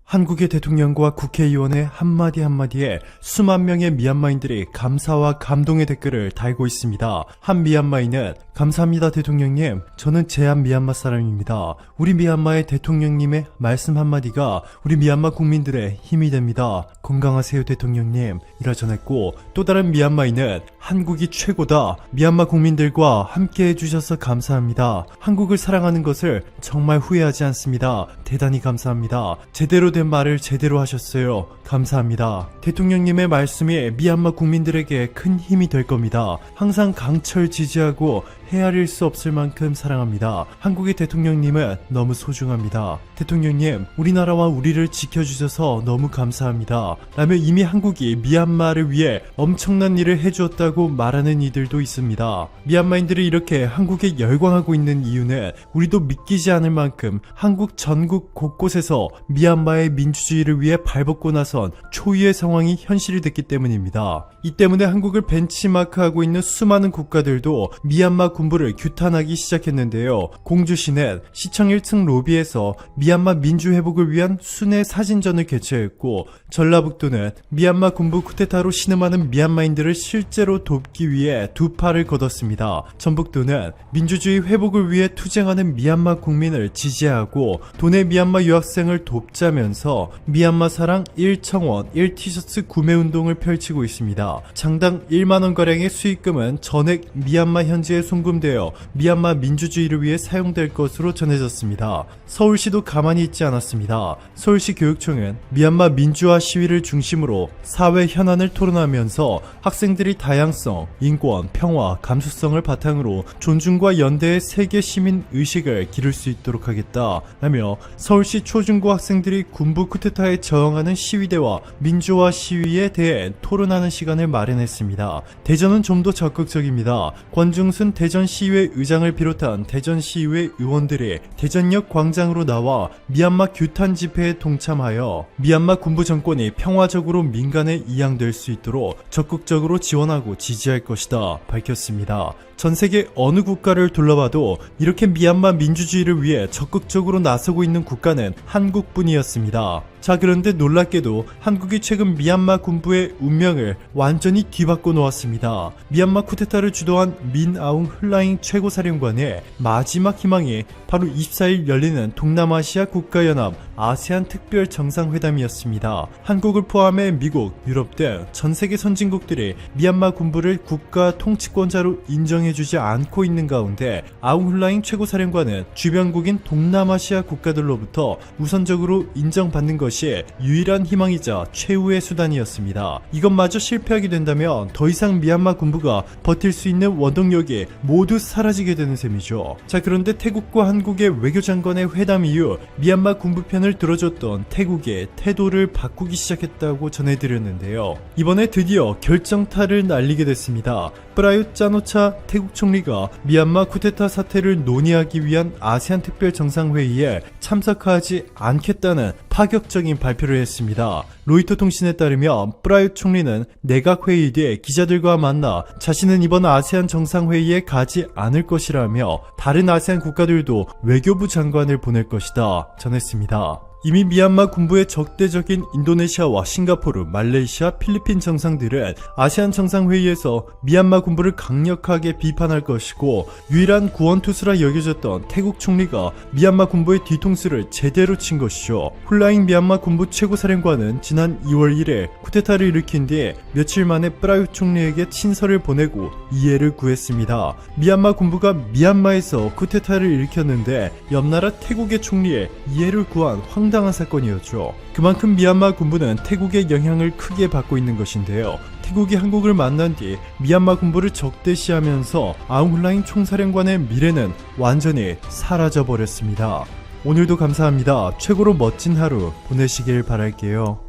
한국의 대통령과 국회의원의 한마디 한마디에 수만 명의 미얀마인들이 감사와 감동의 댓글을 달고 있습니다. 한 미얀마인은 감사합니다 대통령님, 저는 제한 미얀마 사람입니다. 우리 미얀마의 대통령님의 말씀 한마디가 우리 미얀마 국민들의 힘이 됩니다. 건강하세요 대통령님 이라 전했고, 또 다른 미얀마인은 한국이 최고다, 미얀마 국민들과 함께 해주셔서 감사합니다. 한국을 사랑하는 것을 정말 후회하지 않습니다. 대단히 감사합니다. 제대로 된 말을 제대로 하셨어요. 감사합니다. 대통령님의 말씀이 미얀마 국민들에게 큰 힘이 될 겁니다. 항상 강철 지지하고 헤아릴 수 없을 만큼 사랑합니다. 한국의 대통령님은 너무 소중합니다. 대통령님, 우리나라와 우리를 지켜주셔서 너무 감사합니다. 라며 이미 한국이 미얀마를 위해 엄청난 일을 해주었다고 말하는 이들도 있습니다. 미얀마인들이 이렇게 현국에 열광하고 있는 이유는 우리도 믿기지 않을 만큼 한국 전국 곳곳에서 미얀마의 민주주의를 위해 발벗고 나선 초유의 상황이 현실이 됐기 때문입니다. 이 때문에 한국을 벤치마크하고 있는 수많은 국가들도 미얀마 군부를 규탄하기 시작했는데요. 공주시는 시청 1층 로비에서 미얀마 민주회복을 위한 순회 사진전을 개최했고, 전라북도는 미얀마 군부 쿠데타로 신음하는 미얀마인들을 실제로 돕기 위해 두 팔을 걷었습니다. 전북도는 민주주의 회복을 위해 투쟁하는 미얀마 국민을 지지하고 도내 미얀마 유학생을 돕자면서 미얀마 사랑 1청원 1티셔츠 구매 운동을 펼치고 있습니다. 장당 1만원가량의 수익금은 전액 미얀마 현지에 송금되어 미얀마 민주주의를 위해 사용될 것으로 전해졌습니다. 서울시도 가만히 있지 않았습니다. 서울시 교육청은 미얀마 민주화 시위를 중심으로 사회 현안을 토론하면서 학생들이 다양성, 인권, 평화, 감수성을 바탕으로 존중과 연대의 세계 시민 의식을 기를 수 있도록 하겠다 라며 서울시 초중고 학생들이 군부 쿠데타에 저항하는 시위대와 민주화 시위에 대해 토론하는 시간을 마련했습니다. 대전은 좀 더 적극적입니다. 권중순 대전시의회 의장을 비롯한 대전시의회 의원들이 대전역 광장으로 나와 미얀마 규탄 집회에 동참하여 미얀마 군부 정권이 평화적으로 민간에 이양될 수 있도록 적극적으로 지원하고 지지할 것이다 밝혔습니다. 전세계 어느 국가를 둘러봐도 이렇게 미얀마 민주주의를 위해 적극적으로 나서고 있는 국가는 한국뿐이었습니다. 자, 그런데 놀랍게도 한국이 최근 미얀마 군부의 운명을 완전히 뒤바꿔 놓았습니다. 미얀마 쿠데타를 주도한 민아웅 흘라잉 최고사령관의 마지막 희망이 바로 24일 열리는 동남아시아 국가연합 아세안 특별 정상회담이었습니다. 한국을 포함해 미국, 유럽 등 전세계 선진국들이 미얀마 군부를 국가 통치권자로 인정해주지 않고 있는 가운데 아웅 흘라잉 최고사령관은 주변국인 동남아시아 국가들로부터 우선적으로 인정받는 것이 유일한 희망이자 최후의 수단이었습니다. 이것마저 실패하게 된다면 더 이상 미얀마 군부가 버틸 수 있는 원동력이 모두 사라지게 되는 셈이죠. 자, 그런데 태국과 한국의 외교장관의 회담 이후 미얀마 군부 편을 들어줬던 태국의 태도를 바꾸기 시작했다고 전해드렸는데요. 이번에 드디어 결정타를 날리게 됐습니다. 프라윕 짜노차 태국 총리가 미얀마 쿠데타 사태를 논의하기 위한 아세안 특별 정상회의에 참석하지 않겠다는 파격적인 발표를 했습니다. 로이터 통신에 따르면 프라윕 총리는 내각 회의 뒤에 기자들과 만나 자신은 이번 아세안 정상회의에 가지 않을 것이라며 다른 아세안 국가들도 외교부 장관을 보낼 것이다 전했습니다. 이미 미얀마 군부의 적대적인 인도네시아와 싱가포르, 말레이시아, 필리핀 정상들은 아세안 정상회의에서 미얀마 군부를 강력하게 비판할 것이고, 유일한 구원투수라 여겨졌던 태국 총리가 미얀마 군부의 뒤통수를 제대로 친 것이죠. 훌라잉 미얀마 군부 최고사령관은 지난 2월 1일 쿠데타를 일으킨 뒤에 며칠 만에 프라윕 총리에게 친서를 보내고 이해를 구했습니다. 미얀마 군부가 미얀마에서 쿠데타를 일으켰는데 옆나라 태국의 총리에 이해를 구한 황당한 사건이었죠. 그만큼 미얀마 군부는 태국의 영향을 크게 받고 있는 것인데요. 태국이 한국을 만난 뒤 미얀마 군부를 적대시하면서 아웅 흘라잉 총사령관의 미래는 완전히 사라져버렸습니다. 오늘도 감사합니다. 최고로 멋진 하루 보내시길 바랄게요.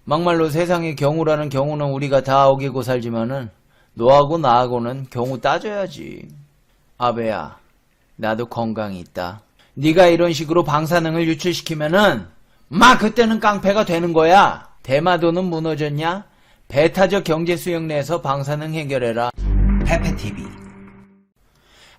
막말로 세상에 경우라는 경우는 우리가 다 어기고 살지만은 너하고 나하고는 경우 따져야지. 아베야, 나도 건강이 있다. 네가 이런 식으로 방사능을 유출시키면은 막 그때는 깡패가 되는 거야. 대마도는 무너졌냐? 배타적 경제 수역 내에서 방사능 해결해라. 페페TV.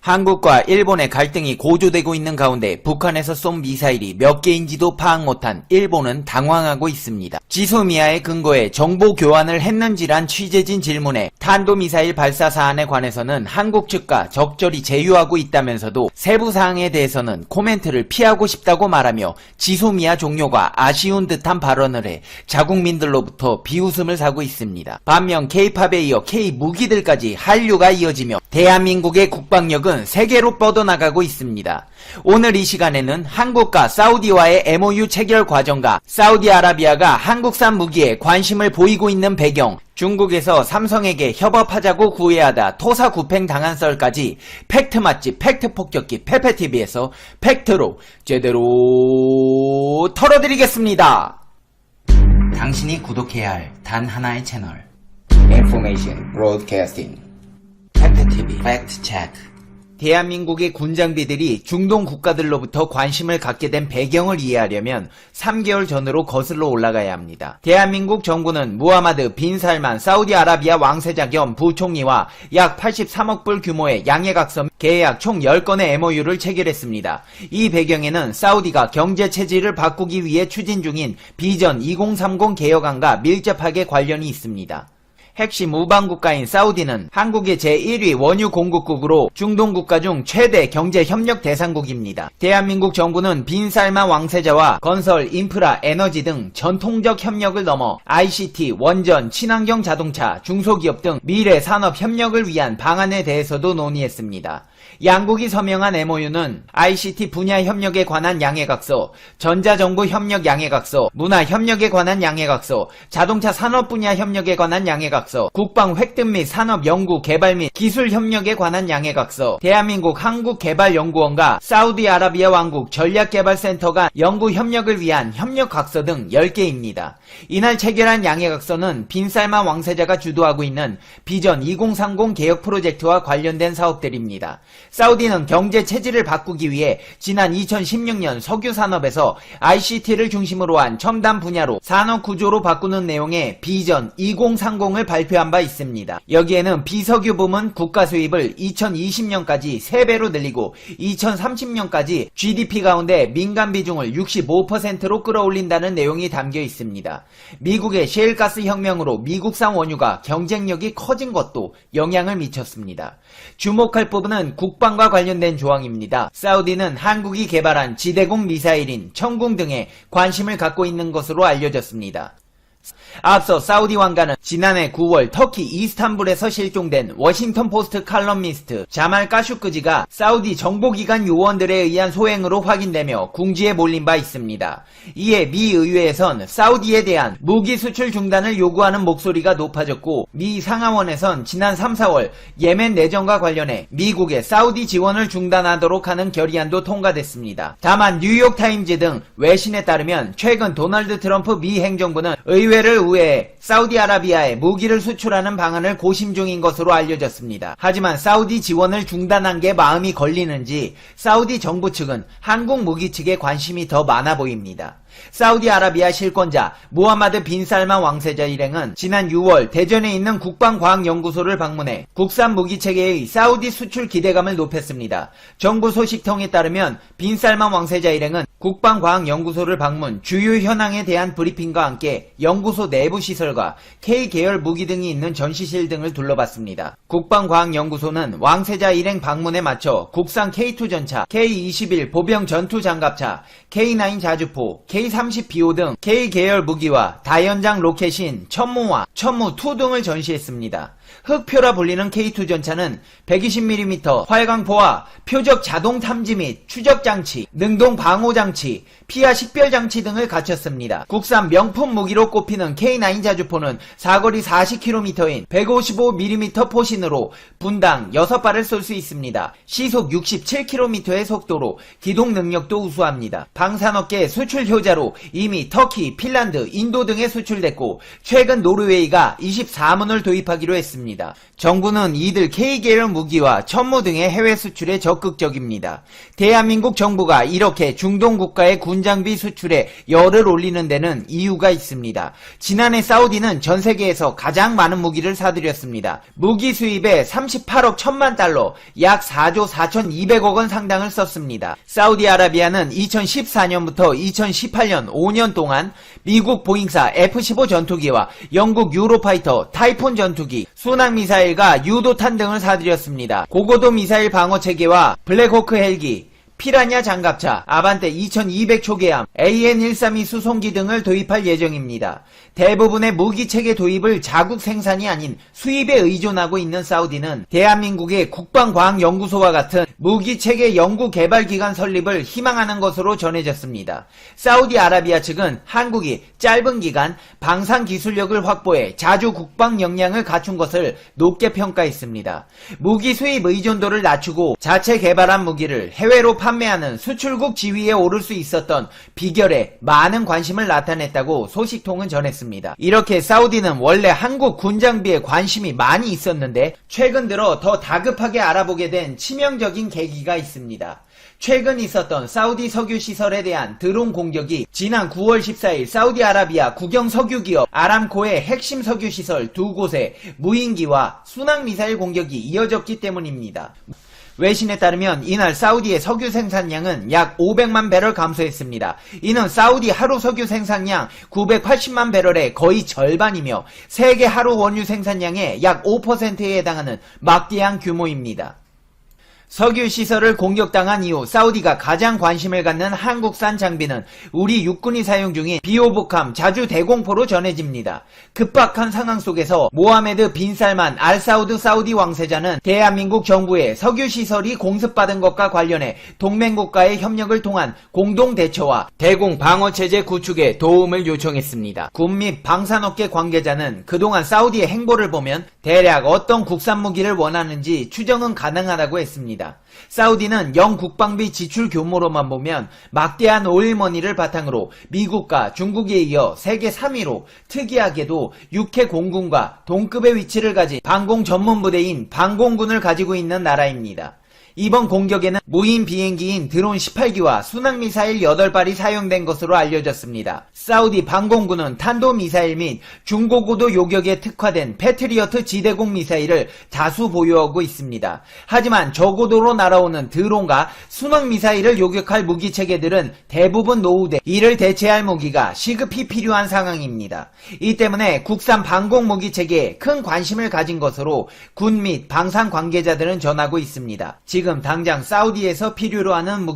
한국과 일본의 갈등이 고조되고 있는 가운데 북한에서 쏜 미사일이 몇 개인지도 파악 못한 일본은 당황하고 있습니다. 지소미아의 근거에 정보 교환을 했는지란 취재진 질문에 탄도미사일 발사 사안에 관해서는 한국 측과 적절히 제휴하고 있다면서도 세부 사항에 대해서는 코멘트를 피하고 싶다고 말하며 지소미아 종료가 아쉬운 듯한 발언을 해 자국민들로부터 비웃음을 사고 있습니다. 반면 K-팝에 이어 K-무기들까지 한류가 이어지며 대한민국의 국방력은 세계로 뻗어나가고 있습니다. 오늘 이 시간에는 한국과 사우디와의 MOU 체결 과정과 사우디아라비아가 한국산 무기에 관심을 보이고 있는 배경, 중국에서 삼성에게 협업하자고 구애하다 토사구팽 당한 썰까지 팩트 맛집 팩트 폭격기 페페TV에서 팩트로 제대로 털어드리겠습니다. 당신이 구독해야 할 단 하나의 채널 Information Broadcasting 페페TV 팩트 체크. 대한민국의 군장비들이 중동 국가들로부터 관심을 갖게 된 배경을 이해하려면 3개월 전으로 거슬러 올라가야 합니다. 대한민국 정부는 무하마드 빈 살만 사우디아라비아 왕세자 겸 부총리와 약 83억 불 규모의 양해각서 계약 총 10건의 MOU를 체결했습니다. 이 배경에는 사우디가 경제 체질을 바꾸기 위해 추진 중인 비전 2030 개혁안과 밀접하게 관련이 있습니다. 핵심 우방국가인 사우디는 한국의 제1위 원유 공급국으로 중동 국가 중 최대 경제협력 대상국입니다. 대한민국 정부는 빈 살만 왕세자와 건설, 인프라, 에너지 등 전통적 협력을 넘어 ICT, 원전, 친환경 자동차, 중소기업 등 미래 산업 협력을 위한 방안에 대해서도 논의했습니다. 양국이 서명한 MOU는 ICT 분야 협력에 관한 양해각서, 전자정부 협력 양해각서, 문화협력에 관한 양해각서, 자동차 산업 분야 협력에 관한 양해각서, 국방 획득 및 산업 연구 개발 및 기술 협력에 관한 양해각서, 대한민국 한국개발연구원과 사우디아라비아 왕국 전략개발센터 간 연구 협력을 위한 협력각서 등 10개입니다. 이날 체결한 양해각서는 빈살만 왕세자가 주도하고 있는 비전 2030 개혁 프로젝트와 관련된 사업들입니다. 사우디는 경제 체질을 바꾸기 위해 지난 2016년 석유 산업에서 ICT를 중심으로 한 첨단 분야로 산업 구조로 바꾸는 내용의 비전 2030을 발표한 바 있습니다. 여기에는 비석유 부문 국가 수입을 2020년까지 3배로 늘리고 2030년까지 GDP 가운데 민간 비중을 65%로 끌어올린다는 내용이 담겨 있습니다. 미국의 셰일가스 혁명으로 미국산 원유가 경쟁력이 커진 것도 영향을 미쳤습니다. 주목할 부분은 국방과 관련된 조항입니다. 사우디는 한국이 개발한 지대공 미사일인 천궁 등에 관심을 갖고 있는 것으로 알려졌습니다. 앞서 사우디 왕가는 지난해 9월 터키 이스탄불에서 실종된 워싱턴 포스트 칼럼니스트 자말 카슈크지가 사우디 정보기관 요원들에 의한 소행으로 확인되며 궁지에 몰린 바 있습니다. 이에 미 의회에선 사우디에 대한 무기 수출 중단을 요구하는 목소리가 높아졌고 미 상하원에선 지난 3, 4월 예멘 내전과 관련해 미국의 사우디 지원을 중단하도록 하는 결의안도 통과됐습니다. 다만 뉴욕타임즈 등 외신에 따르면 최근 도널드 트럼프 미 행정부는 의회를 우회해 사우디아라비아에 무기를 수출하는 방안을 고심 중인 것으로 알려졌습니다. 하지만 사우디 지원을 중단한 게 마음이 걸리는지 사우디 정부 측은 한국 무기 측에 관심이 더 많아 보입니다. 사우디아라비아 실권자 무하마드 빈 살만 왕세자 일행은 지난 6월 대전에 있는 국방과학연구소를 방문해 국산 무기체계의 사우디 수출 기대감을 높였습니다. 정부 소식통에 따르면 빈 살만 왕세자 일행은 국방과학연구소를 방문 주요 현황에 대한 브리핑과 함께 연구소 내부 시설과 K계열 무기 등이 있는 전시실 등을 둘러봤습니다. 국방과학연구소는 왕세자 일행 방문에 맞춰 국산 K2 전차, K21 보병 전투 장갑차, K9 자주포, K30BO 등 K계열 무기와 다연장 로켓인 천무와 천무2 등을 전시했습니다. 흑표라 불리는 K2 전차는 120mm 활강포와 표적 자동 탐지 및 추적 장치, 능동 방호 장치, 피하 식별 장치 등을 갖췄습니다. 국산 명품 무기로 꼽히는 K9 자주포는 사거리 40km인 155mm 포신으로 분당 6발을 쏠 수 있습니다. 시속 67km의 속도로 기동 능력도 우수합니다. 방산업계 수출 효자로 이미 터키, 핀란드, 인도 등에 수출됐고 최근 노르웨이가 24문을 도입하기로 했습니다. 있습니다. 정부는 이들 K계열 무기와 천무 등의 해외 수출에 적극적입니다. 대한민국 정부가 이렇게 중동 국가의 군장비 수출에 열을 올리는 데는 이유가 있습니다. 지난해 사우디는 전 세계에서 가장 많은 무기를 사들였습니다. 무기 수입에 38억 1천만 달러, 약 4조 4,200억 원 상당을 썼습니다. 사우디아라비아는 2014년부터 2018년 5년 동안 미국 보잉사 F-15 전투기와 영국 유로파이터, 타이푼 전투기, 순항미사일과 유도탄 등을 사들였습니다. 고고도 미사일 방어체계와 블랙호크 헬기, 피라냐 장갑차, 아반떼 2200 초계함, AN-132 수송기 등을 도입할 예정입니다. 대부분의 무기체계 도입을 자국 생산이 아닌 수입에 의존하고 있는 사우디는 대한민국의 국방과학연구소와 같은 무기체계 연구개발기관 설립을 희망하는 것으로 전해졌습니다. 사우디아라비아 측은 한국이 짧은 기간 방산기술력을 확보해 자주 국방 역량을 갖춘 것을 높게 평가했습니다. 무기 수입 의존도를 낮추고 자체 개발한 무기를 해외로 판매하는 수출국 지위에 오를 수 있었던 비결에 많은 관심을 나타냈다고 소식통은 전했습니다. 이렇게 사우디는 원래 한국 군장비에 관심이 많이 있었는데 최근 들어 더 다급하게 알아보게 된 치명적인 계기가 있습니다. 최근 있었던 사우디 석유시설에 대한 드론 공격이 지난 9월 14일 사우디아라비아 국영 석유기업 아람코의 핵심 석유시설 두 곳에 무인기와 순항미사일 공격이 이어졌기 때문입니다. 외신에 따르면 이날 사우디의 석유 생산량은 약 500만 배럴 감소했습니다. 이는 사우디 하루 석유 생산량 980만 배럴의 거의 절반이며 세계 하루 원유 생산량의 약 5%에 해당하는 막대한 규모입니다. 석유 시설을 공격당한 이후 사우디가 가장 관심을 갖는 한국산 장비는 우리 육군이 사용 중인 비오복함 자주 대공포로 전해집니다. 급박한 상황 속에서 모하메드 빈 살만 알 사우드 사우디 왕세자는 대한민국 정부의 석유 시설이 공습받은 것과 관련해 동맹국가의 협력을 통한 공동 대처와 대공 방어 체제 구축에 도움을 요청했습니다. 군 및 방산업계 관계자는 그동안 사우디의 행보를 보면 대략 어떤 국산 무기를 원하는지 추정은 가능하다고 했습니다. 사우디는 영국방비 지출 규모로만 보면 막대한 오일머니를 바탕으로 미국과 중국에 이어 세계 3위로 특이하게도 육해 공군과 동급의 위치를 가진 방공 전문 부대인 방공군을 가지고 있는 나라입니다. 이번 공격에는 무인 비행기인 드론 18기와 순항미사일 8발이 사용된 것으로 알려졌습니다. 사우디 방공군은 탄도미사일 및 중고고도 요격에 특화된 패트리어트 지대공 미사일을 다수 보유하고 있습니다. 하지만 저고도로 날아오는 드론과 순항미사일을 요격할 무기체계들은 대부분 노후돼 이를 대체할 무기가 시급히 필요한 상황입니다. 이 때문에 국산 방공 무기체계에 큰 관심을 가진 것으로 군 및 방산 관계자들은 전하고 있습니다. 지금 당장 사우디에서 필요로 하는